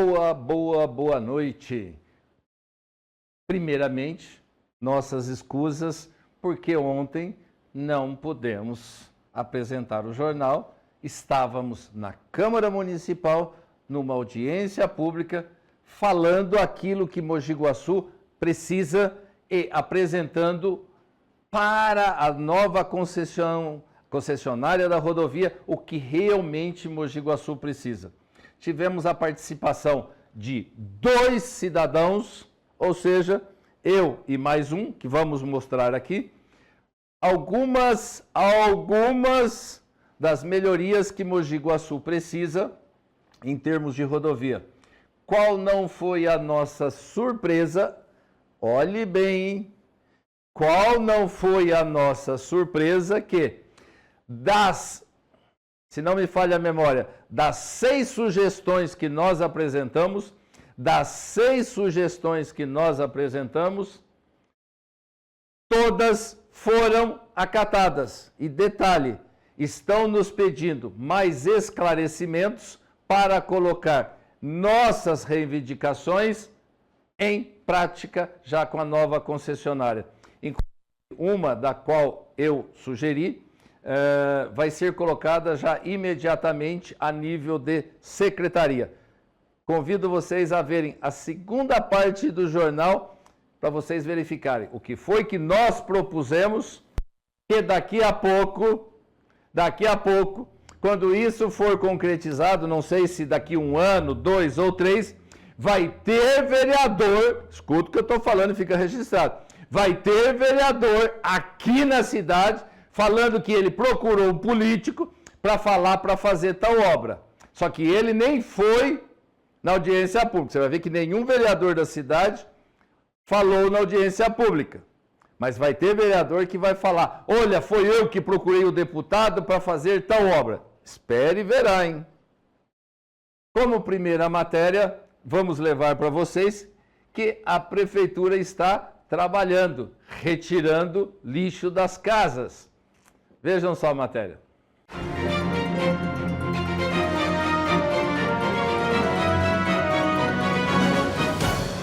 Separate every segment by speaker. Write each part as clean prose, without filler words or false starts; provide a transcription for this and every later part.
Speaker 1: Boa noite. Primeiramente, nossas escusas, porque ontem não pudemos apresentar o jornal. Estávamos na Câmara Municipal, numa audiência pública, falando aquilo que Mogi Guaçu precisa e apresentando para a nova concessionária da rodovia o que realmente Mogi Guaçu precisa. Tivemos a participação de 2 cidadãos, ou seja, eu e mais um, que vamos mostrar aqui, algumas das melhorias que Mogi Guaçu precisa em termos de rodovia. Qual não foi a nossa surpresa? Olhe bem, hein? Qual não foi a nossa surpresa que se não me falha a memória, das 6 sugestões que nós apresentamos, todas foram acatadas. E detalhe, estão nos pedindo mais esclarecimentos para colocar nossas reivindicações em prática já com a nova concessionária. Uma da qual eu sugeri vai ser colocada já imediatamente a nível de secretaria. Convido vocês a verem a segunda parte do jornal para vocês verificarem o que foi que nós propusemos, que daqui a pouco, quando isso for concretizado, não sei se daqui 1 ano, 2 ou 3, vai ter vereador, escuta o que eu estou falando e fica registrado, vai ter vereador aqui na cidade falando que ele procurou um político para fazer tal obra. Só que ele nem foi na audiência pública. Você vai ver que nenhum vereador da cidade falou na audiência pública. Mas vai ter vereador que vai falar, olha, foi eu que procurei o deputado para fazer tal obra. Espere e verá, hein? Como primeira matéria, vamos levar para vocês que a prefeitura está trabalhando, retirando lixo das casas. Vejam só a matéria.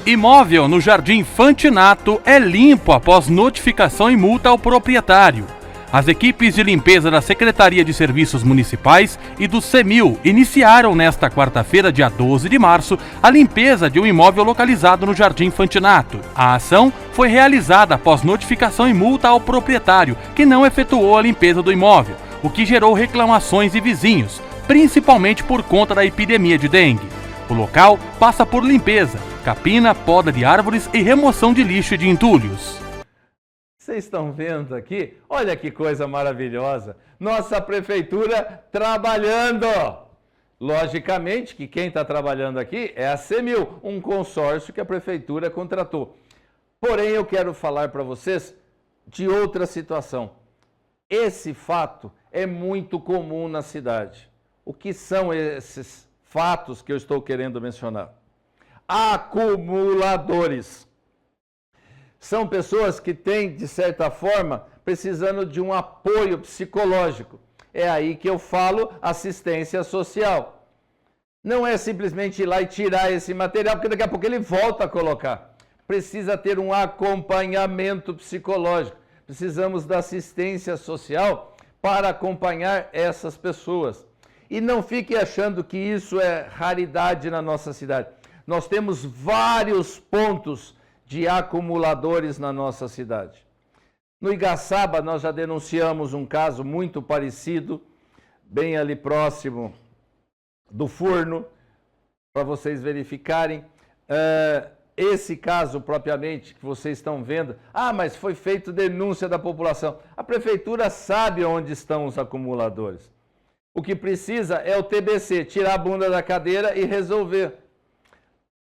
Speaker 2: Imóvel no Jardim Fantinato é limpo após notificação e multa ao proprietário. As equipes de limpeza da Secretaria de Serviços Municipais e do CEMIL iniciaram nesta quarta-feira, dia 12 de março, a limpeza de um imóvel localizado no Jardim Fantinato. A ação foi realizada após notificação e multa ao proprietário, que não efetuou a limpeza do imóvel, o que gerou reclamações de vizinhos, principalmente por conta da epidemia de dengue. O local passa por limpeza, capina, poda de árvores e remoção de lixo e de entulhos.
Speaker 1: Vocês estão vendo aqui? Olha que coisa maravilhosa. Nossa prefeitura trabalhando. Logicamente que quem está trabalhando aqui é a CEMIL, um consórcio que a prefeitura contratou. Porém, eu quero falar para vocês de outra situação. Esse fato é muito comum na cidade. O que são esses fatos que eu estou querendo mencionar? Acumuladores. São pessoas que têm, de certa forma, precisando de um apoio psicológico. É aí que eu falo assistência social. Não é simplesmente ir lá e tirar esse material, porque daqui a pouco ele volta a colocar. Precisa ter um acompanhamento psicológico. Precisamos da assistência social para acompanhar essas pessoas. E não fique achando que isso é raridade na nossa cidade. Nós temos vários pontos de acumuladores na nossa cidade. No Igaçaba, nós já denunciamos um caso muito parecido, bem ali próximo do Furno, para vocês verificarem. Esse caso propriamente que vocês estão vendo, mas foi feita denúncia da população. A prefeitura sabe onde estão os acumuladores. O que precisa é o TBC, tirar a bunda da cadeira e resolver.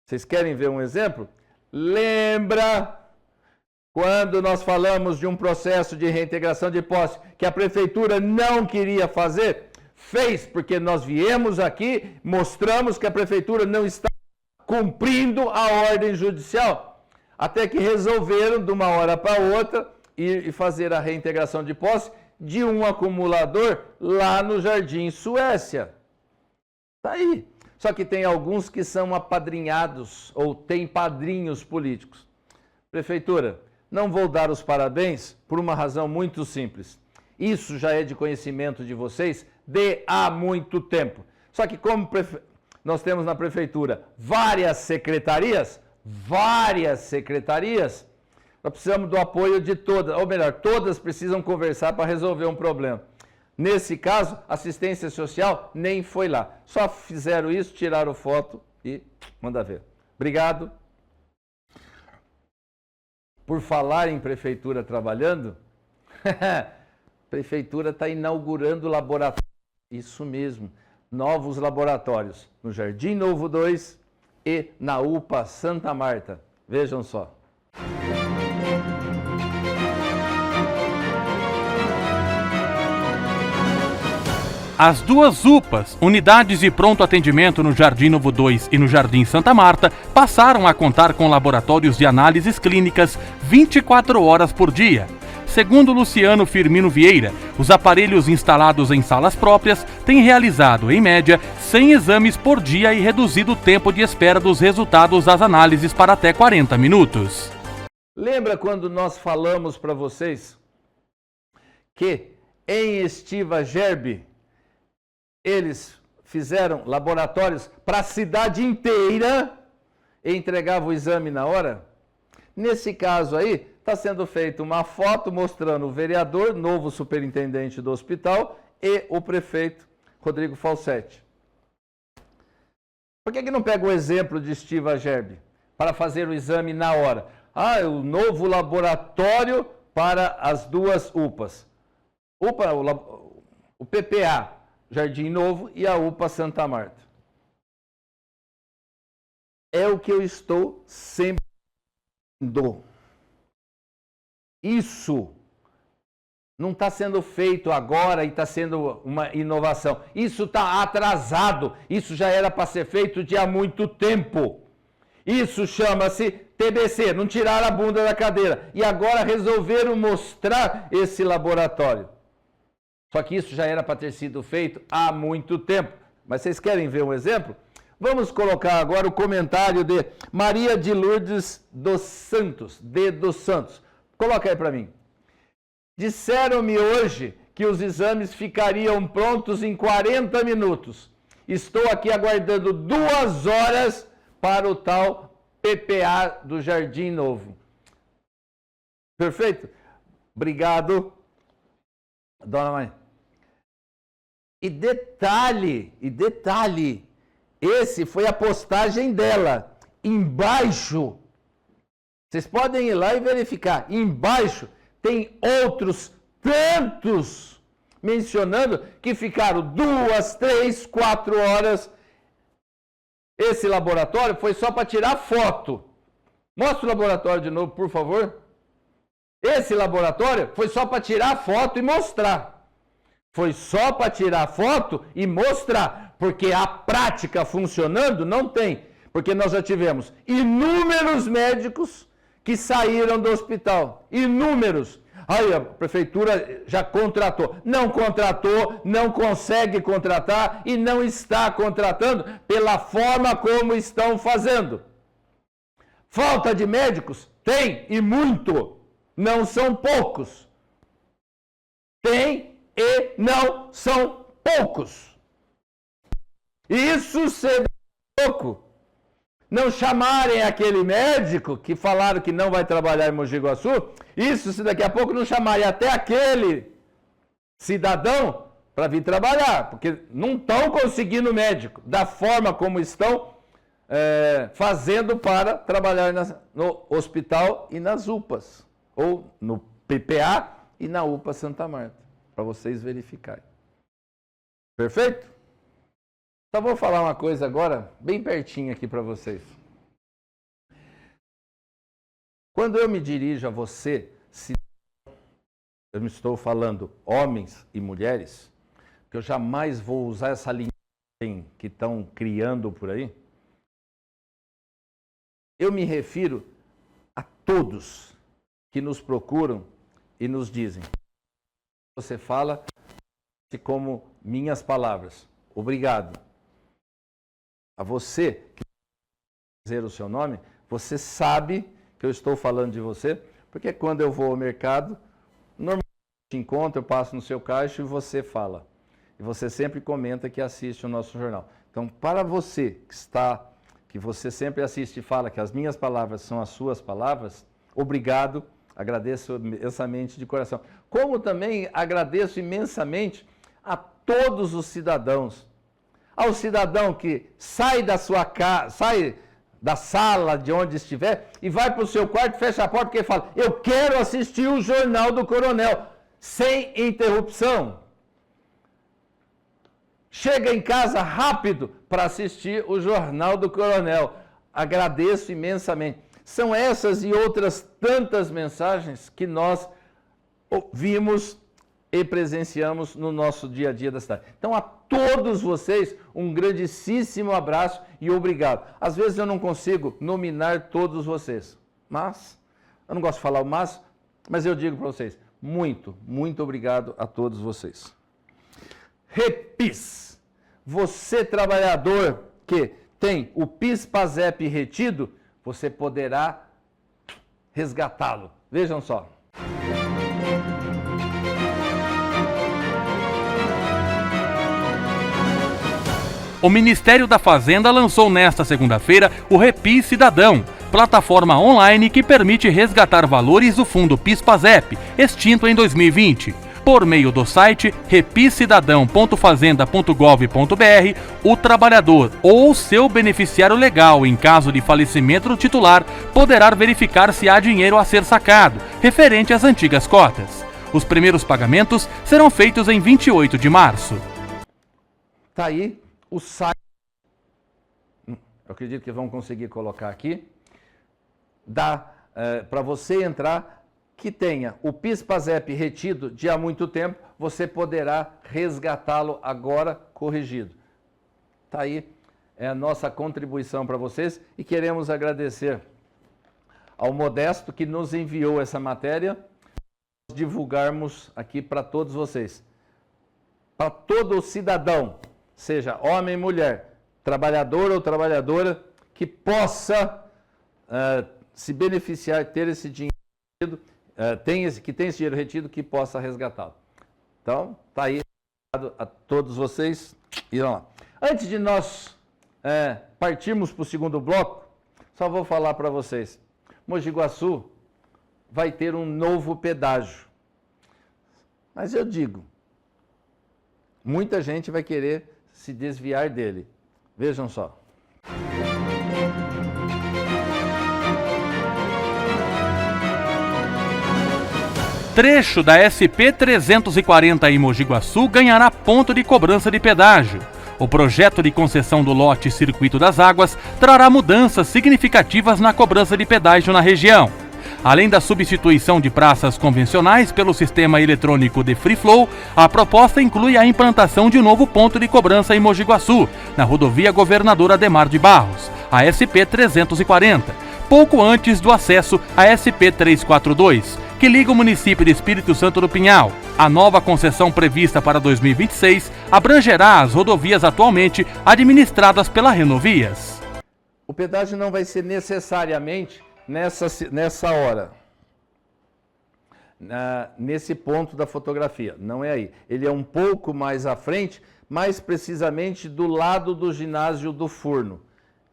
Speaker 1: Vocês querem ver um exemplo? Lembra quando nós falamos de um processo de reintegração de posse que a prefeitura não queria fazer? Fez, porque nós viemos aqui, mostramos que a prefeitura não está cumprindo a ordem judicial, até que resolveram de uma hora para outra ir fazer a reintegração de posse de um acumulador lá no Jardim Suécia. Está aí. Só que tem alguns que são apadrinhados ou têm padrinhos políticos. Prefeitura, não vou dar os parabéns por uma razão muito simples. Isso já é de conhecimento de vocês de há muito tempo. Só que como nós temos na prefeitura várias secretarias, nós precisamos do apoio de todas, ou melhor, todas precisam conversar para resolver um problema. Nesse caso, assistência social nem foi lá. Só fizeram isso, tiraram foto e manda ver. Obrigado. Por falar em prefeitura trabalhando, a prefeitura está inaugurando laboratórios. Isso mesmo, novos laboratórios no Jardim Novo 2 e na UPA Santa Marta. Vejam só.
Speaker 2: As duas UPAs, unidades de pronto atendimento no Jardim Novo 2 e no Jardim Santa Marta, passaram a contar com laboratórios de análises clínicas 24 horas por dia. Segundo Luciano Firmino Vieira, os aparelhos instalados em salas próprias têm realizado, em média, 100 exames por dia e reduzido o tempo de espera dos resultados das análises para até 40 minutos.
Speaker 1: Lembra quando nós falamos para vocês que em Estiva Gerbe eles fizeram laboratórios para a cidade inteira e entregavam o exame na hora? Nesse caso aí, está sendo feita uma foto mostrando o vereador, novo superintendente do hospital, e o prefeito Rodrigo Falsetti. Por que não pega o exemplo de Estiva Gerbe para fazer o exame na hora? Ah, o novo laboratório para as duas UPAs. O PPA, Jardim Novo, e a UPA Santa Marta. É o que eu estou sempre dizendo. Isso não está sendo feito agora e está sendo uma inovação. Isso está atrasado. Isso já era para ser feito de há muito tempo. Isso chama-se TBC, não tirar a bunda da cadeira. E agora resolveram mostrar esse laboratório. Só que isso já era para ter sido feito há muito tempo. Mas vocês querem ver um exemplo? Vamos colocar agora o comentário de Maria de Lourdes dos Santos, Coloca aí para mim. Disseram-me hoje que os exames ficariam prontos em 40 minutos. Estou aqui aguardando 2 horas para o tal PPA do Jardim Novo. Perfeito? Obrigado, dona mãe. E detalhe, esse foi a postagem dela. Embaixo, vocês podem ir lá e verificar. Embaixo tem outros tantos mencionando que ficaram 2, 3, 4 horas. Esse laboratório foi só para tirar foto. Mostra o laboratório de novo, por favor. Esse laboratório foi só para tirar foto e mostrar. Foi só para tirar foto e mostrar. Porque a prática funcionando não tem. Porque nós já tivemos inúmeros médicos que saíram do hospital. Inúmeros. Aí a prefeitura já contratou. Não contratou, não consegue contratar e não está contratando pela forma como estão fazendo. Falta de médicos? Tem, e muito. Não são poucos. Tem e não são poucos. Isso se pouco. Não chamarem aquele médico que falaram que não vai trabalhar em Mogi Guaçu, isso se daqui a pouco não chamarem até aquele cidadão para vir trabalhar, porque não estão conseguindo médico da forma como estão fazendo para trabalhar no hospital e nas UPAs, ou no PPA e na UPA Santa Marta, para vocês verificarem. Perfeito? Só vou falar uma coisa agora, bem pertinho aqui para vocês. Quando eu me dirijo a você, se eu me estou falando homens e mulheres, que eu jamais vou usar essa linguagem que estão criando por aí, eu me refiro a todos que nos procuram e nos dizem. Você fala como minhas palavras. Obrigado. a você que dizer o seu nome, você sabe que eu estou falando de você, porque quando eu vou ao mercado, normalmente eu te encontro, eu passo no seu caixa e você fala. E você sempre comenta que assiste o nosso jornal. Então, para você que você sempre assiste e fala que as minhas palavras são as suas palavras, obrigado, agradeço imensamente de coração. Como também agradeço imensamente a todos os cidadãos. Ao cidadão que sai da sua casa, sai da sala de onde estiver e vai para o seu quarto, fecha a porta porque fala: eu quero assistir o Jornal do Coronel, sem interrupção. Chega em casa rápido para assistir o Jornal do Coronel. Agradeço imensamente. São essas e outras tantas mensagens que nós vimos e presenciamos no nosso dia a dia da cidade. Então, a todos vocês, um grandíssimo abraço e obrigado. Às vezes eu não consigo nominar todos vocês, mas, eu não gosto de falar o mas eu digo para vocês, muito obrigado a todos vocês. Repis, você trabalhador que tem o PIS/PASEP retido, você poderá resgatá-lo. Vejam só.
Speaker 2: O Ministério da Fazenda lançou nesta segunda-feira o Repis Cidadão, plataforma online que permite resgatar valores do fundo PIS/PASEP, extinto em 2020. Por meio do site repiscidadão.fazenda.gov.br, o trabalhador ou seu beneficiário legal, em caso de falecimento do titular, poderá verificar se há dinheiro a ser sacado, referente às antigas cotas. Os primeiros pagamentos serão feitos em 28 de março.
Speaker 1: Está aí o site, eu acredito que vão conseguir colocar aqui, dá para você entrar, que tenha o PIS/PASEP retido de há muito tempo, você poderá resgatá-lo agora corrigido. Está aí, é a nossa contribuição para vocês e queremos agradecer ao Modesto que nos enviou essa matéria, divulgarmos aqui para todos vocês. Para todo cidadão, seja homem, mulher, trabalhador ou trabalhadora, que possa se beneficiar, ter esse dinheiro retido, que tem esse dinheiro retido, que possa resgatá-lo. Então, está aí, obrigado a todos vocês. E vamos lá. Antes de nós partirmos para o segundo bloco, só vou falar para vocês. Mogi Guaçu vai ter um novo pedágio. Mas eu digo, muita gente vai querer se desviar dele. Vejam só.
Speaker 2: Trecho da SP-340 em Mogi Guaçu ganhará ponto de cobrança de pedágio. O projeto de concessão do lote Circuito das Águas trará mudanças significativas na cobrança de pedágio na região. Além da substituição de praças convencionais pelo sistema eletrônico de Free Flow, a proposta inclui a implantação de um novo ponto de cobrança em Mogi Guaçu, na rodovia Governador Adhemar de Barros, a SP-340, pouco antes do acesso à SP-342, que liga o município de Espírito Santo do Pinhal. A nova concessão prevista para 2026 abrangerá as rodovias atualmente administradas pela Renovias.
Speaker 1: O pedágio não vai ser necessariamente nessa hora, nesse ponto da fotografia, não é aí. Ele é um pouco mais à frente, mais precisamente do lado do ginásio do Furno.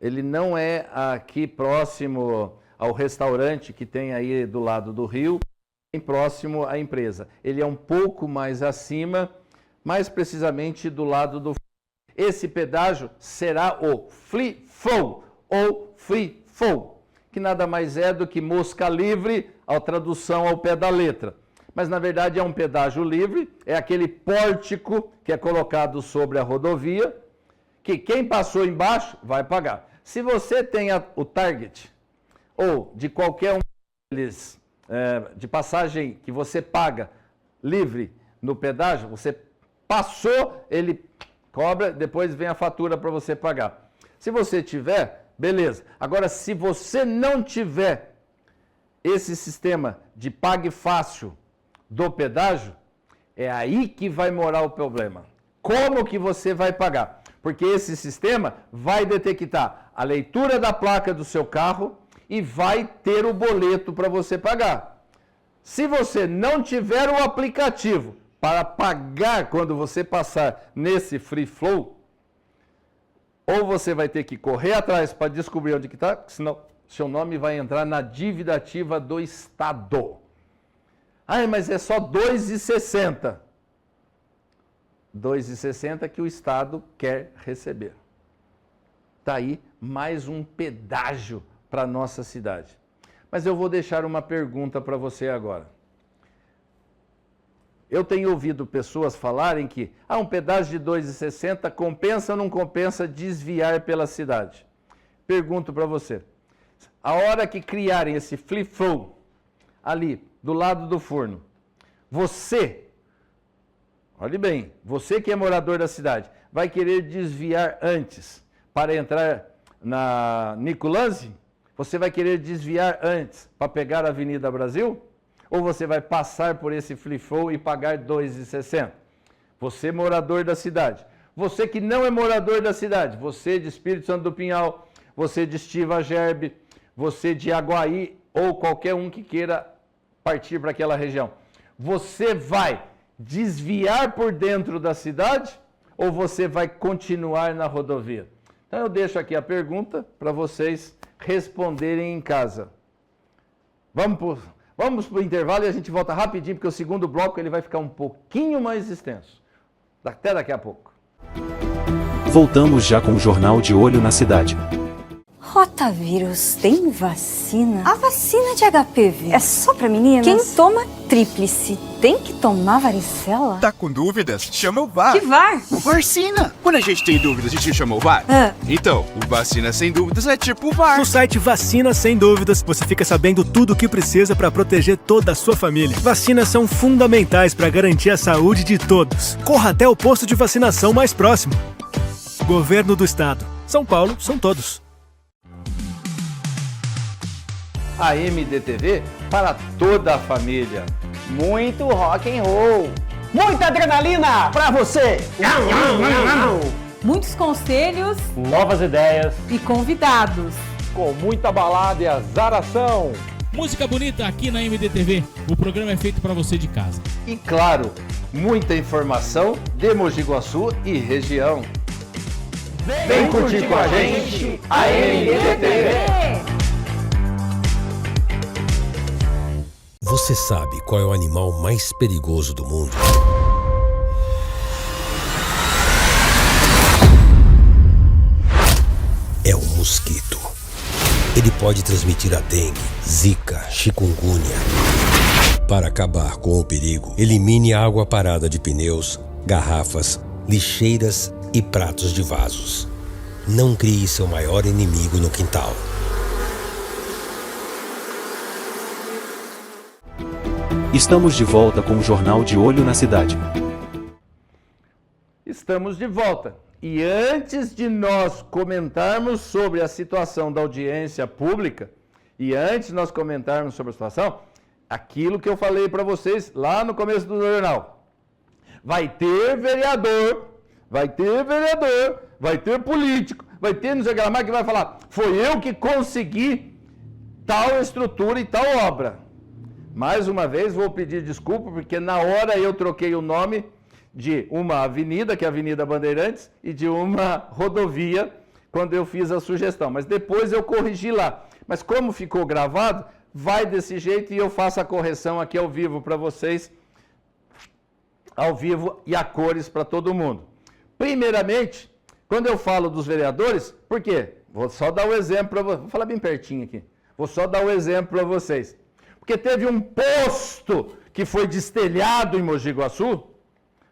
Speaker 1: Ele não é aqui próximo ao restaurante que tem aí do lado do rio, bem próximo à empresa. Ele é um pouco mais acima, mais precisamente do lado do Furno. Esse pedágio será o Free Flow ou Free Flow, que nada mais é do que mosca livre, a tradução ao pé da letra. Mas, na verdade, é um pedágio livre, é aquele pórtico que é colocado sobre a rodovia, que quem passou embaixo vai pagar. Se você tem o Target, ou de qualquer um deles, de passagem que você paga livre no pedágio, você passou, ele cobra, depois vem a fatura para você pagar. Se você tiver, beleza. Agora, se você não tiver esse sistema de pague fácil do pedágio, é aí que vai morar o problema. Como que você vai pagar? Porque esse sistema vai detectar a leitura da placa do seu carro e vai ter o boleto para você pagar. Se você não tiver o aplicativo para pagar quando você passar nesse free flow, ou você vai ter que correr atrás para descobrir onde que está, senão seu nome vai entrar na dívida ativa do Estado. Ah, mas é só R$ 2,60. R$ 2,60 que o Estado quer receber. Está aí mais um pedágio para a nossa cidade. Mas eu vou deixar uma pergunta para você agora. Eu tenho ouvido pessoas falarem que um pedágio de R$ 2,60 compensa ou não compensa desviar pela cidade. Pergunto para você, a hora que criarem esse flip-flow ali, do lado do forno, você, olhe bem, você que é morador da cidade, vai querer desviar antes para entrar na Nicolanzi? Você vai querer desviar antes para pegar a Avenida Brasil? Ou você vai passar por esse flip-flow e pagar R$ 2,60? Você, morador da cidade. Você que não é morador da cidade, você de Espírito Santo do Pinhal, você de Estiva Gerbe, você de Aguaí ou qualquer um que queira partir para aquela região. Você vai desviar por dentro da cidade ou você vai continuar na rodovia? Então eu deixo aqui a pergunta para vocês responderem em casa. Vamos para o intervalo e a gente volta rapidinho, porque o segundo bloco ele vai ficar um pouquinho mais extenso. Até daqui a pouco.
Speaker 3: Voltamos já com o Jornal de Olho na Cidade.
Speaker 4: Rotavírus tem vacina? A vacina de HPV é só pra meninas? Quem toma tríplice tem que tomar varicela?
Speaker 5: Tá com dúvidas? Chama o VAR.
Speaker 4: Que VAR?
Speaker 5: O Vacina. Quando a gente tem dúvidas, a gente chama o VAR. Então, o Vacina Sem Dúvidas é tipo o VAR.
Speaker 6: No site Vacina Sem Dúvidas, você fica sabendo tudo o que precisa para proteger toda a sua família. Vacinas são fundamentais para garantir a saúde de todos. Corra até o posto de vacinação mais próximo. Governo do Estado. São Paulo, são todos.
Speaker 1: A MDTV para toda a família.
Speaker 7: Muito rock and roll. Muita adrenalina pra você.
Speaker 8: Muitos conselhos,
Speaker 7: Novas ideias.
Speaker 8: e convidados.
Speaker 7: Com muita balada e azaração.
Speaker 9: Música bonita aqui na MDTV. O programa é feito para você de casa.
Speaker 1: E claro, muita informação de Mogi Guaçu e região. Vem curtir com a gente a MDTV.
Speaker 10: Você sabe qual é o animal mais perigoso do mundo? É o mosquito. Ele pode transmitir a dengue, zika, chikungunya. Para acabar com o perigo, elimine a água parada de pneus, garrafas, lixeiras e pratos de vasos. Não crie seu maior inimigo no quintal.
Speaker 3: Estamos de volta com o Jornal de Olho na Cidade.
Speaker 1: Estamos de volta. E antes de nós comentarmos sobre a situação da audiência pública, e antes de nós comentarmos sobre a situação, aquilo que eu falei para vocês lá no começo do jornal. Vai ter vereador, vai ter político, vai ter não sei o que lá que vai falar, foi eu que consegui tal estrutura e tal obra. Mais uma vez, vou pedir desculpa, porque na hora eu troquei o nome de uma avenida, que é a Avenida Bandeirantes, e de uma rodovia, quando eu fiz a sugestão. Mas depois eu corrigi lá. Mas como ficou gravado, vai desse jeito e eu faço a correção aqui ao vivo para vocês, ao vivo e a cores para todo mundo. Primeiramente, quando eu falo dos vereadores, por quê? Vou só dar o exemplo para vocês. Vou falar bem pertinho aqui. Vou só dar o exemplo para vocês. Porque teve um posto que foi destelhado em Mogi Guaçu,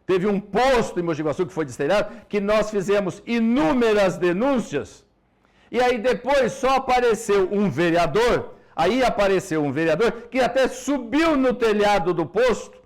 Speaker 1: que foi destelhado, que nós fizemos inúmeras denúncias, e aí depois só apareceu um vereador, que até subiu no telhado do posto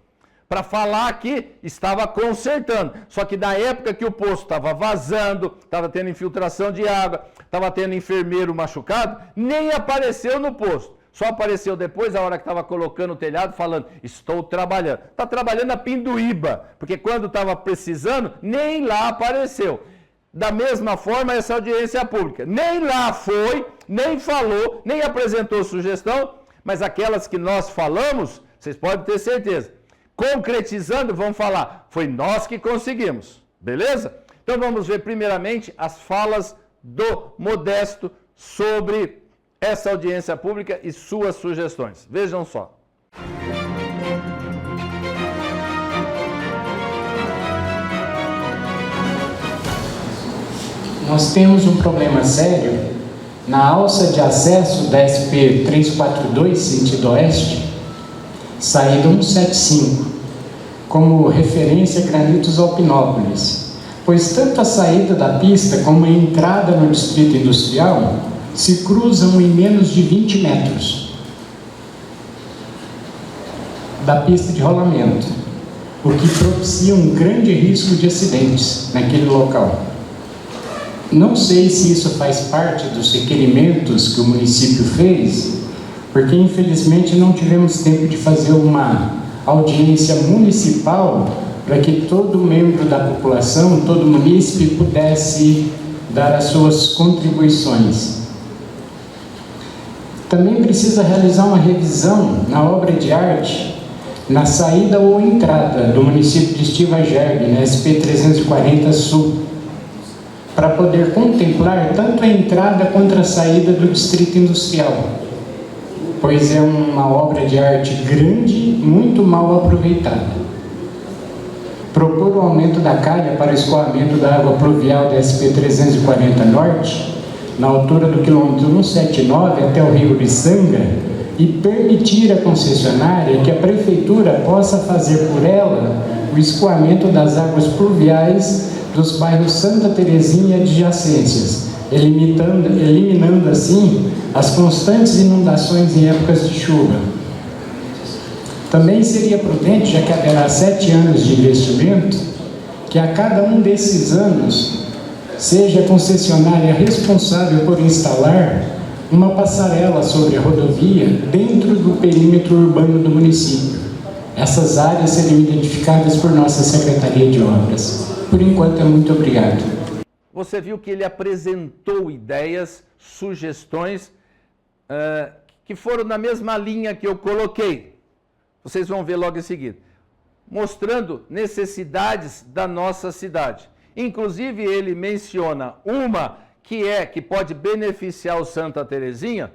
Speaker 1: para falar que estava consertando. Só que na época que o posto estava vazando, estava tendo infiltração de água, estava tendo enfermeiro machucado, nem apareceu no posto. Só apareceu depois, a hora que estava colocando o telhado, falando, estou trabalhando. Está trabalhando a Pinduíba, porque quando estava precisando, nem lá apareceu. da mesma forma essa audiência pública. Nem lá foi, nem falou, nem apresentou sugestão, mas aquelas que nós falamos, vocês podem ter certeza. Concretizando, vão falar, foi nós que conseguimos, beleza? Então vamos ver primeiramente as falas do Modesto sobre essa audiência pública e suas sugestões. Vejam só.
Speaker 11: Nós temos um problema sério na alça de acesso da SP 342, sentido oeste, saída 175, como referência Granitos Alpinópolis, pois tanto a saída da pista como a entrada no distrito industrial se cruzam em menos de 20 metros da pista de rolamento, o que propicia um grande risco de acidentes naquele local. Não sei se isso faz parte dos requerimentos que o município fez, porque infelizmente não tivemos tempo de fazer uma audiência municipal para que todo membro da população, todo munícipe pudesse dar as suas contribuições. Também precisa realizar uma revisão na obra de arte, na saída ou entrada do município de Estiva Gerbe, na SP 340 Sul, para poder contemplar tanto a entrada quanto a saída do distrito industrial, pois é uma obra de arte grande, muito mal aproveitada. Propor o aumento da calha para o escoamento da água pluvial da SP 340 Norte, na altura do quilômetro 179 até o Rio Uruçanga, e permitir à concessionária que a prefeitura possa fazer por ela o escoamento das águas pluviais dos bairros Santa Terezinha e adjacências, eliminando assim as constantes inundações em épocas de chuva. Também seria prudente, já que haverá 7 anos de investimento, que a cada um desses anos seja a concessionária responsável por instalar uma passarela sobre a rodovia dentro do perímetro urbano do município. Essas áreas seriam identificadas por nossa Secretaria de Obras. Por enquanto, muito obrigado.
Speaker 1: Você viu que ele apresentou ideias, sugestões que foram na mesma linha que eu coloquei. Vocês vão ver logo em seguida. Mostrando necessidades da nossa cidade. Inclusive, ele menciona uma que pode beneficiar o Santa Terezinha,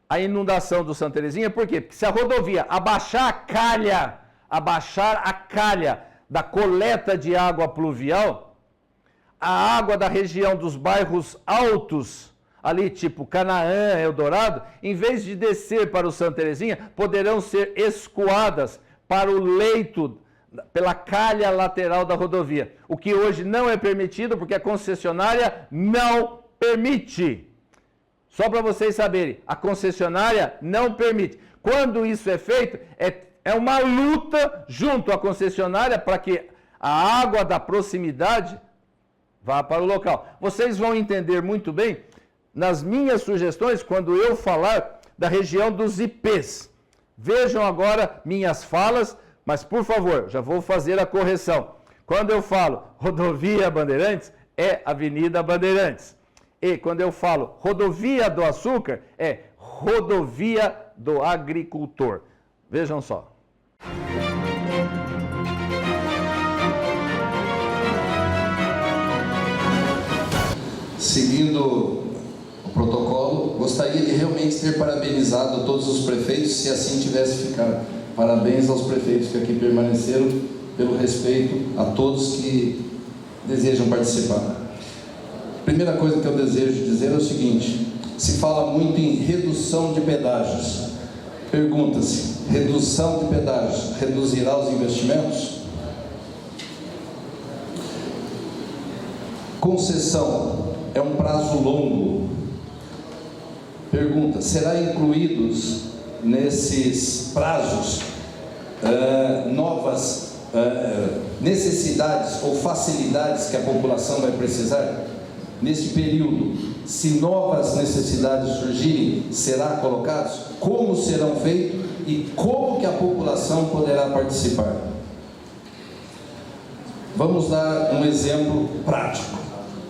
Speaker 1: a inundação do Santa Terezinha. Por quê? Porque se a rodovia abaixar a calha da coleta de água pluvial, a água da região dos bairros altos, ali tipo Canaã, Eldorado, em vez de descer para o Santa Terezinha, poderão ser escoadas para o leito, pela calha lateral da rodovia, o que hoje não é permitido porque a concessionária não permite. Só para vocês saberem, a concessionária não permite. Quando isso é feito, é uma luta junto à concessionária para que a água da proximidade vá para o local. Vocês vão entender muito bem nas minhas sugestões quando eu falar da região dos IPs. Vejam agora minhas falas, mas por favor, já vou fazer a correção. Quando eu falo rodovia Bandeirantes, é Avenida Bandeirantes. E quando eu falo rodovia do açúcar, é rodovia do agricultor. Vejam só.
Speaker 12: Seguindo o protocolo, gostaria de realmente ter parabenizado todos os prefeitos, se assim tivesse ficado. Parabéns aos prefeitos que aqui permaneceram, pelo respeito a todos que desejam participar. Primeira coisa que eu desejo dizer é o seguinte: se fala muito em redução de pedágios. Pergunta-se, redução de pedágios reduzirá os investimentos? Concessão é um prazo longo. Pergunta, será incluídos nesses prazos novas necessidades ou facilidades que a população vai precisar? Neste período, se novas necessidades surgirem, será colocados? Como serão feitos e como que a população poderá participar? Vamos dar um exemplo prático.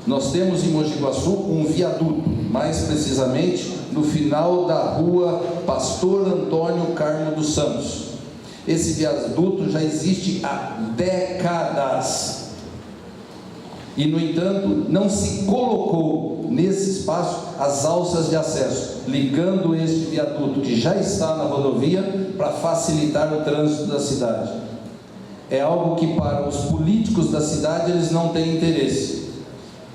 Speaker 12: Nós temos em Mogi Guaçu um viaduto, mais precisamente no final da rua Pastor Antônio Carmo dos Santos. Esse viaduto já existe há décadas. E, no entanto, não se colocou nesse espaço as alças de acesso, ligando este viaduto que já está na rodovia para facilitar o trânsito da cidade. É algo que para os políticos da cidade eles não têm interesse.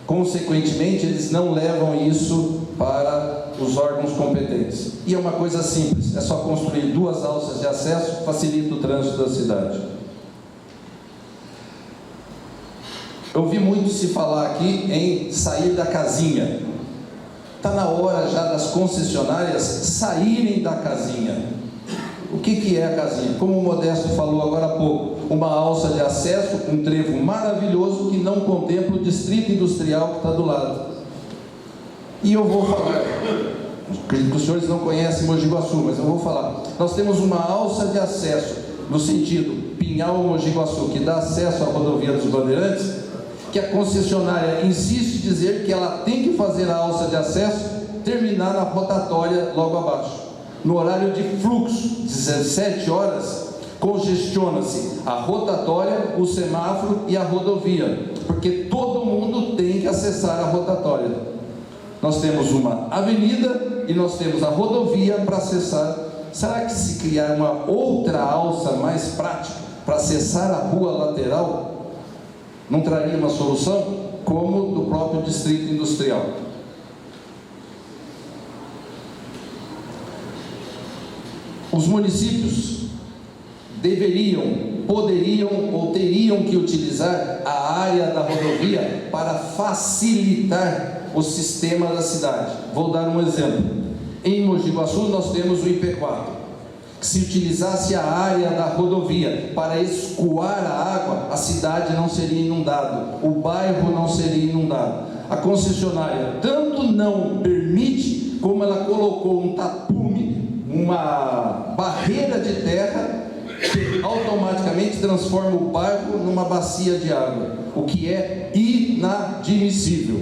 Speaker 12: Consequentemente, eles não levam isso para os órgãos competentes. E é uma coisa simples, é só construir 2 alças de acesso, facilita o trânsito da cidade. Eu ouvi muito se falar aqui em sair da casinha. Está na hora já das concessionárias saírem da casinha. O que é a casinha? Como o Modesto falou agora há pouco, uma alça de acesso, um trevo maravilhoso que não contempla o distrito industrial que está do lado. E eu vou falar, acredito que os senhores não conhecem Mogi Guaçu, mas eu vou falar. Nós temos uma alça de acesso no sentido Pinhal-Mogi Guaçu, que dá acesso à rodovia dos Bandeirantes, que a concessionária insiste em dizer que ela tem que fazer a alça de acesso, terminar na rotatória logo abaixo. No horário de fluxo, 17 horas, congestiona-se a rotatória, o semáforo e a rodovia, porque todo mundo tem que acessar a rotatória. Nós temos uma avenida e nós temos a rodovia para acessar. Será que se criar uma outra alça mais prática para acessar a rua lateral, não traria uma solução como do próprio distrito industrial? Os municípios deveriam, poderiam ou teriam que utilizar a área da rodovia para facilitar o sistema da cidade. Vou dar um exemplo. Em Mogi Guaçu nós temos o IP4. Que se utilizasse a área da rodovia para escoar a água, a cidade não seria inundada, o bairro não seria inundado. A concessionária tanto não permite, como ela colocou um tapume, uma barreira de terra que automaticamente transforma o bairro numa bacia de água, o que é inadmissível.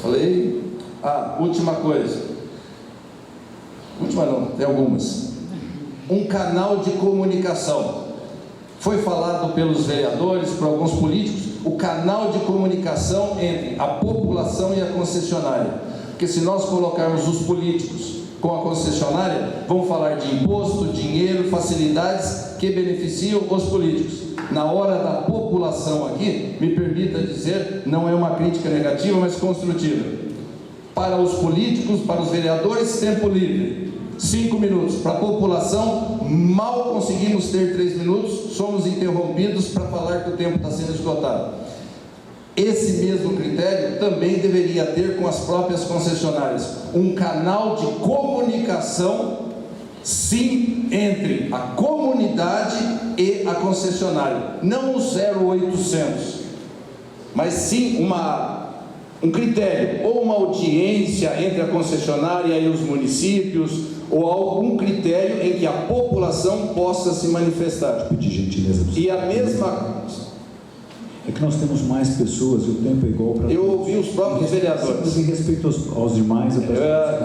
Speaker 12: Falei? Última coisa. Última não, tem algumas. Um canal de comunicação. Foi falado pelos vereadores, por alguns políticos, o canal de comunicação entre a população e a concessionária. Porque se nós colocarmos os políticos com a concessionária, vão falar de imposto, dinheiro, facilidades que beneficiam os políticos. Na hora da população aqui, me permita dizer, não é uma crítica negativa, mas construtiva. Para os políticos, para os vereadores, tempo livre, 5 minutos. Para a população, mal conseguimos ter 3 minutos, somos interrompidos para falar que o tempo está sendo esgotado. Esse mesmo critério também deveria ter com as próprias concessionárias. Um canal de comunicação, sim, entre a comunidade e a concessionária. Não o 0800, mas sim um critério, ou uma audiência entre a concessionária e os municípios, ou algum critério em que a população possa se manifestar.
Speaker 13: De gentileza.
Speaker 12: E a mesma...
Speaker 13: É que nós temos mais pessoas e o tempo é igual para...
Speaker 12: Eu ouvi os próprios vereadores.
Speaker 13: Em respeito aos demais...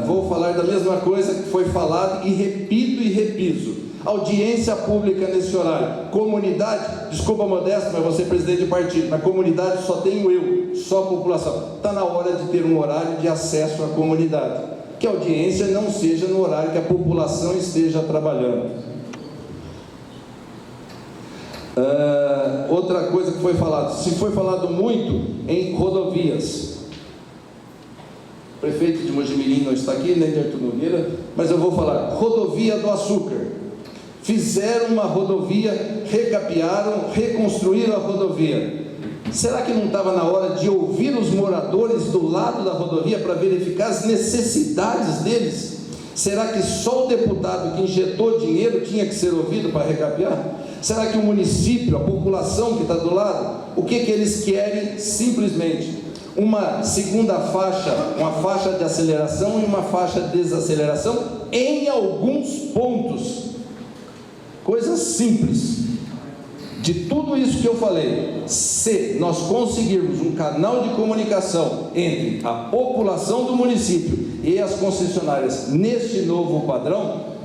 Speaker 12: Vou falar da mesma coisa que foi falado e repito e repiso. Audiência pública nesse horário. Comunidade, desculpa Modesto, mas você é presidente de partido. Na comunidade só tenho eu, só a população. Está na hora de ter um horário de acesso à comunidade. Que a audiência não seja no horário que a população esteja trabalhando. Outra coisa que foi falado, se foi falado muito em rodovias. O prefeito de Mojimirim não está aqui, nem de Arthur Nogueira, mas eu vou falar. Rodovia do Açúcar. Fizeram uma rodovia, recapearam, reconstruíram a rodovia. Será que não estava na hora de ouvir os moradores do lado da rodovia para verificar as necessidades deles? Será que só o deputado que injetou dinheiro tinha que ser ouvido para recapear? Será que o município, a população que está do lado, o que eles querem? Simplesmente uma segunda faixa, uma faixa de aceleração e uma faixa de desaceleração em alguns pontos. Coisa simples. De tudo isso que eu falei, se nós conseguirmos um canal de comunicação entre a população do município e as concessionárias neste novo padrão,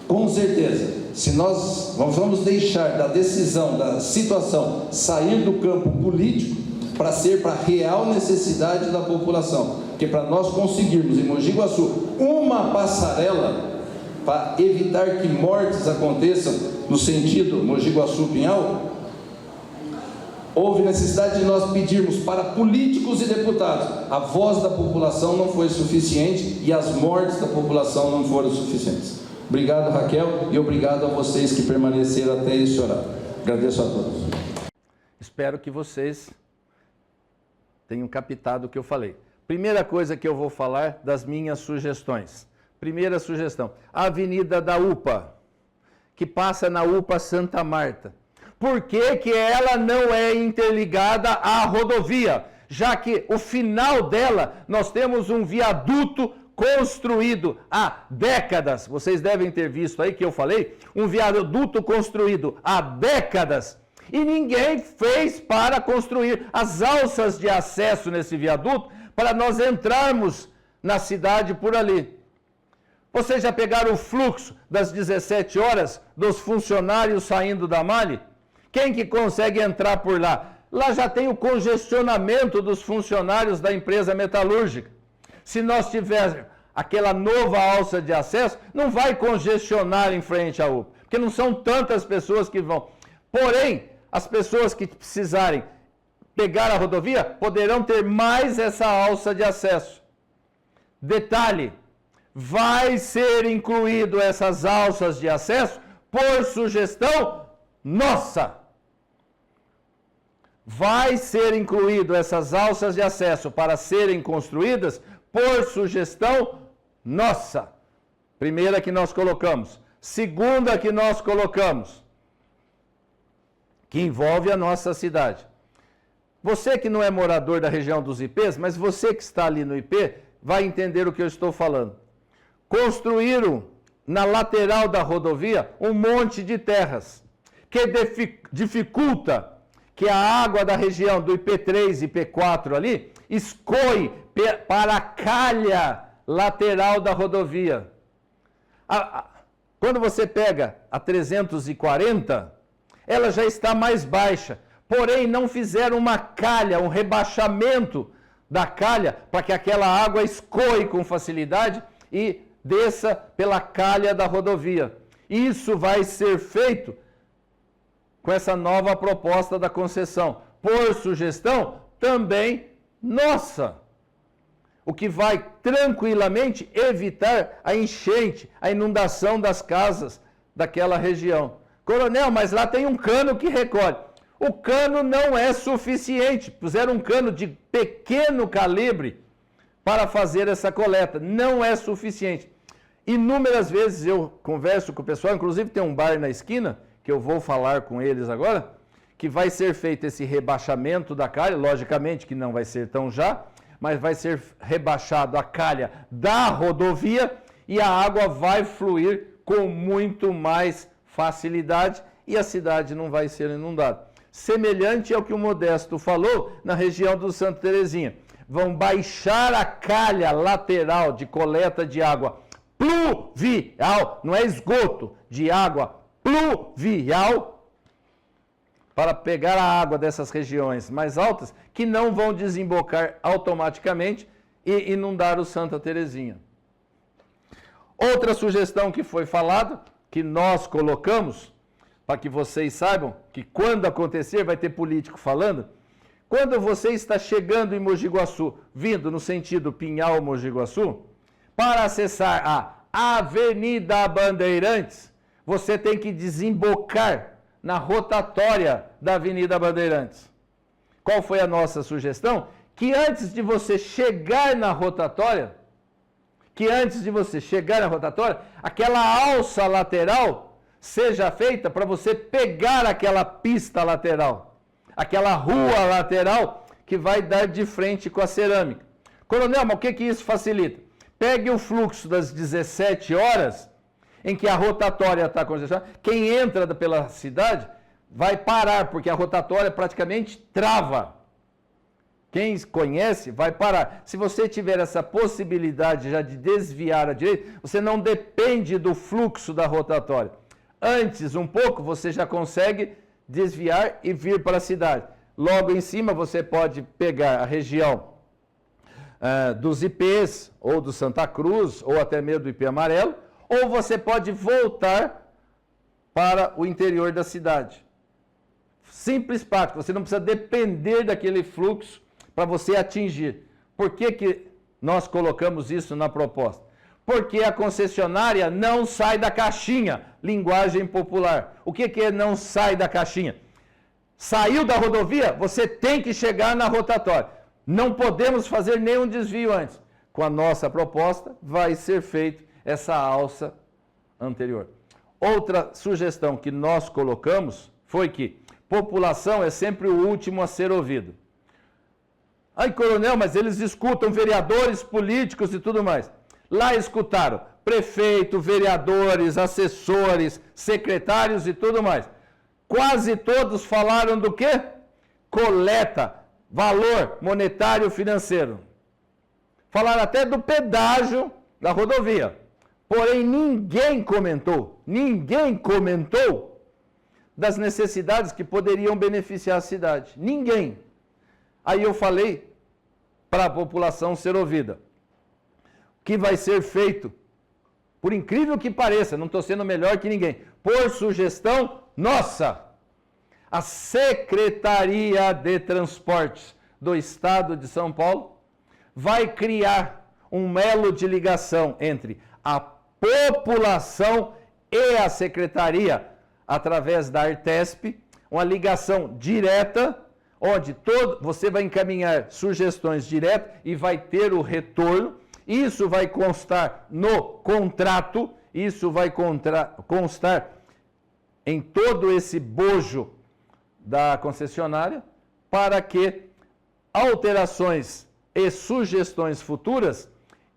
Speaker 12: com certeza, se nós vamos deixar da decisão, da situação, sair do campo político para ser para a real necessidade da população. Porque para nós conseguirmos em Mogi Guaçu uma passarela para evitar que mortes aconteçam no sentido Mogi Guaçu-Pinhal, houve necessidade de nós pedirmos para políticos e deputados. A voz da população não foi suficiente e as mortes da população não foram suficientes. Obrigado, Raquel, e obrigado a vocês que permaneceram até esse horário. Agradeço a todos.
Speaker 1: Espero que vocês tenham captado o que eu falei. Primeira coisa que eu vou falar das minhas sugestões. Primeira sugestão, a Avenida da UPA, que passa na UPA Santa Marta. Por que que ela não é interligada à rodovia? Já que o final dela, nós temos um viaduto construído há décadas. Vocês devem ter visto aí que eu falei, um viaduto construído há décadas. E ninguém fez para construir as alças de acesso nesse viaduto para nós entrarmos na cidade por ali. Vocês já pegaram o fluxo das 17 horas dos funcionários saindo da Mali? Quem que consegue entrar por lá? Lá já tem o congestionamento dos funcionários da empresa metalúrgica. Se nós tivermos aquela nova alça de acesso, não vai congestionar em frente à UPA, porque não são tantas pessoas que vão. Porém, as pessoas que precisarem pegar a rodovia poderão ter mais essa alça de acesso. Detalhe, vai ser incluído essas alças de acesso por sugestão nossa. Vai ser incluído essas alças de acesso para serem construídas por sugestão nossa. Primeira que nós colocamos. Segunda que nós colocamos, que envolve a nossa cidade. Você que não é morador da região dos IPs, mas você que está ali no IP, vai entender o que eu estou falando. Construíram na lateral da rodovia um monte de terras, que dificulta que a água da região do IP3 e IP4 ali escoe para a calha lateral da rodovia. Quando você pega a 340, ela já está mais baixa, porém não fizeram uma calha, um rebaixamento da calha para que aquela água escoe com facilidade e desça pela calha da rodovia. Isso vai ser feito com essa nova proposta da concessão, por sugestão também nossa, o que vai tranquilamente evitar a enchente, a inundação das casas daquela região. Coronel, mas lá tem um cano que recolhe. O cano não é suficiente, puseram um cano de pequeno calibre para fazer essa coleta, não é suficiente. Inúmeras vezes eu converso com o pessoal, inclusive tem um bar na esquina, que eu vou falar com eles agora, que vai ser feito esse rebaixamento da calha, logicamente que não vai ser tão já, mas vai ser rebaixado a calha da rodovia e a água vai fluir com muito mais facilidade e a cidade não vai ser inundada. Semelhante ao que o Modesto falou na região do Santa Terezinha. Vão baixar a calha lateral de coleta de água pluvial, não é esgoto, de água pluvial, para pegar a água dessas regiões mais altas, que não vão desembocar automaticamente e inundar o Santa Terezinha. Outra sugestão que foi falada, que nós colocamos, para que vocês saibam que quando acontecer vai ter político falando, quando você está chegando em Mogi Guaçu, vindo no sentido Pinhal-Mogi Guaçu, para acessar a Avenida Bandeirantes, você tem que desembocar na rotatória da Avenida Bandeirantes. Qual foi a nossa sugestão? Que antes de você chegar na rotatória, aquela alça lateral seja feita para você pegar aquela pista lateral, aquela rua lateral que vai dar de frente com a cerâmica. Coronel, mas o que isso facilita? Pegue o fluxo das 17 horas, em que a rotatória está congestionada. Quem entra pela cidade vai parar, porque a rotatória praticamente trava. Quem conhece vai parar. Se você tiver essa possibilidade já de desviar à direita, você não depende do fluxo da rotatória. Antes, um pouco, você já consegue desviar e vir para a cidade. Logo em cima, você pode pegar a região dos IPs, ou do Santa Cruz, ou até mesmo do IP Amarelo, ou você pode voltar para o interior da cidade. Simples, prático, você não precisa depender daquele fluxo para você atingir. Por que nós colocamos isso na proposta? Porque a concessionária não sai da caixinha, linguagem popular. O que é não sai da caixinha? Saiu da rodovia, você tem que chegar na rotatória. Não podemos fazer nenhum desvio antes. Com a nossa proposta, vai ser feita essa alça anterior. Outra sugestão que nós colocamos foi que população é sempre o último a ser ouvido. Ai, coronel, mas eles escutam vereadores, políticos e tudo mais. Lá escutaram prefeito, vereadores, assessores, secretários e tudo mais. Quase todos falaram do quê? Coleta, valor monetário financeiro. Falaram até do pedágio da rodovia. Porém, ninguém comentou das necessidades que poderiam beneficiar a cidade. Ninguém. Aí eu falei para a população ser ouvida. O que vai ser feito, por incrível que pareça, não estou sendo melhor que ninguém, por sugestão nossa, a Secretaria de Transportes do Estado de São Paulo vai criar um elo de ligação entre a população e a Secretaria, através da Artesp, uma ligação direta, onde você vai encaminhar sugestões diretas e vai ter o retorno. Isso vai constar no contrato, isso vai constar em todo esse bojo da concessionária, para que alterações e sugestões futuras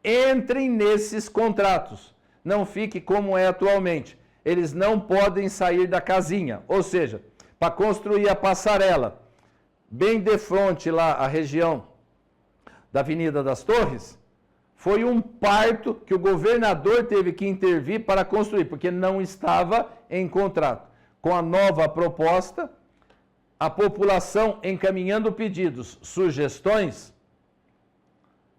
Speaker 1: entrem nesses contratos. Não fique como é atualmente. Eles não podem sair da casinha. Ou seja, para construir a passarela, bem de frente lá, a região da Avenida das Torres, foi um parto que o governador teve que intervir para construir, porque não estava em contrato. Com a nova proposta, a população encaminhando pedidos, sugestões,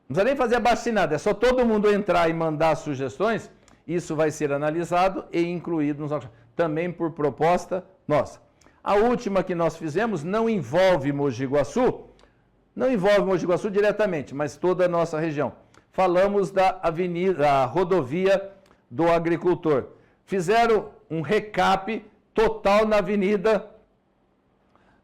Speaker 1: não precisa nem fazer abaixo-assinado, é só todo mundo entrar e mandar sugestões, isso vai ser analisado e incluído também por proposta nossa. A última que nós fizemos não envolve Mogi Guaçu diretamente, mas toda a nossa região. Falamos da rodovia do Agricultor. Fizeram um recap total na avenida,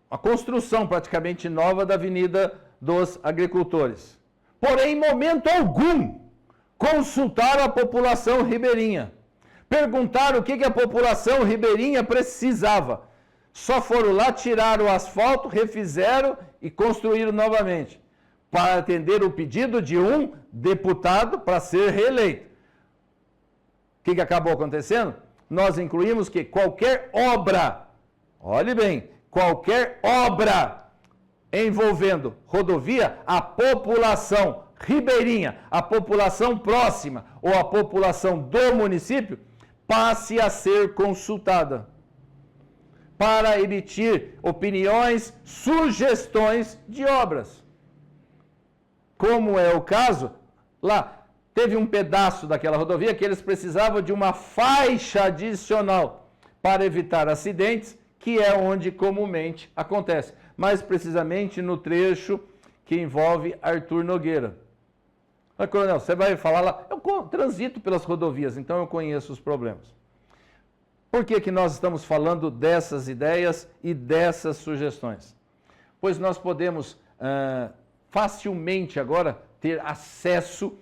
Speaker 1: a construção praticamente nova da Avenida dos Agricultores. Porém, em momento algum, consultaram a população ribeirinha. Perguntaram o que a população ribeirinha precisava. Só foram lá, tiraram o asfalto, refizeram e construíram novamente, para atender o pedido de um deputado para ser reeleito. O que acabou acontecendo? Nós incluímos que qualquer obra, olhe bem, qualquer obra envolvendo rodovia, a população ribeirinha, a população próxima ou a população do município passe a ser consultada para emitir opiniões, sugestões de obras. Como é o caso, lá teve um pedaço daquela rodovia que eles precisavam de uma faixa adicional para evitar acidentes, que é onde comumente acontece, mais precisamente no trecho que envolve Arthur Nogueira. Mas, coronel, você vai falar lá, eu transito pelas rodovias, então eu conheço os problemas. Por que nós estamos falando dessas ideias e dessas sugestões? Pois nós podemos facilmente agora ter acesso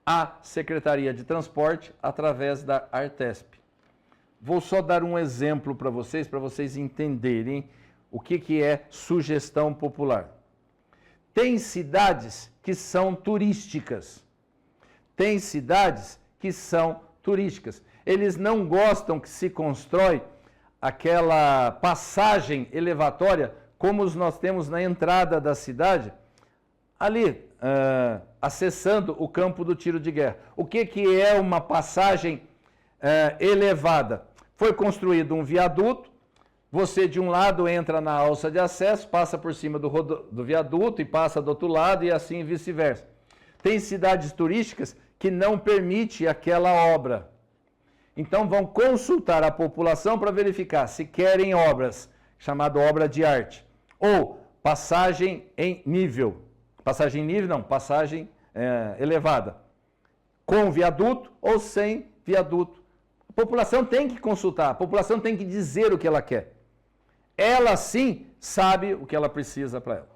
Speaker 1: à Secretaria de Transporte através da Artesp. Vou só dar um exemplo para vocês entenderem o que é sugestão popular. Tem cidades que são turísticas. Eles não gostam que se constrói aquela passagem elevatória, como nós temos na entrada da cidade, ali, acessando o campo do tiro de guerra. O que é uma passagem elevada? Foi construído um viaduto, você de um lado entra na alça de acesso, passa por cima do viaduto e passa do outro lado e assim vice-versa. Tem cidades turísticas que não permitem aquela obra. Então vão consultar a população para verificar se querem obras, chamada obra de arte, ou passagem em nível. Passagem em nível não, passagem elevada. Com viaduto ou sem viaduto. A população tem que consultar, a população tem que dizer o que ela quer. Ela sim sabe o que ela precisa para ela.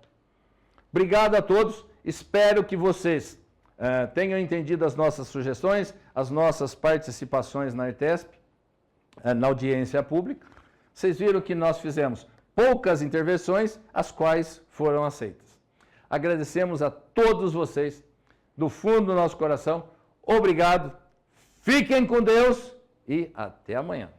Speaker 1: Obrigado a todos, espero que vocês tenham entendido as nossas sugestões, as nossas participações na ETESP, na audiência pública. Vocês viram que nós fizemos poucas intervenções, as quais foram aceitas. Agradecemos a todos vocês, do fundo do nosso coração. Obrigado, fiquem com Deus e até amanhã.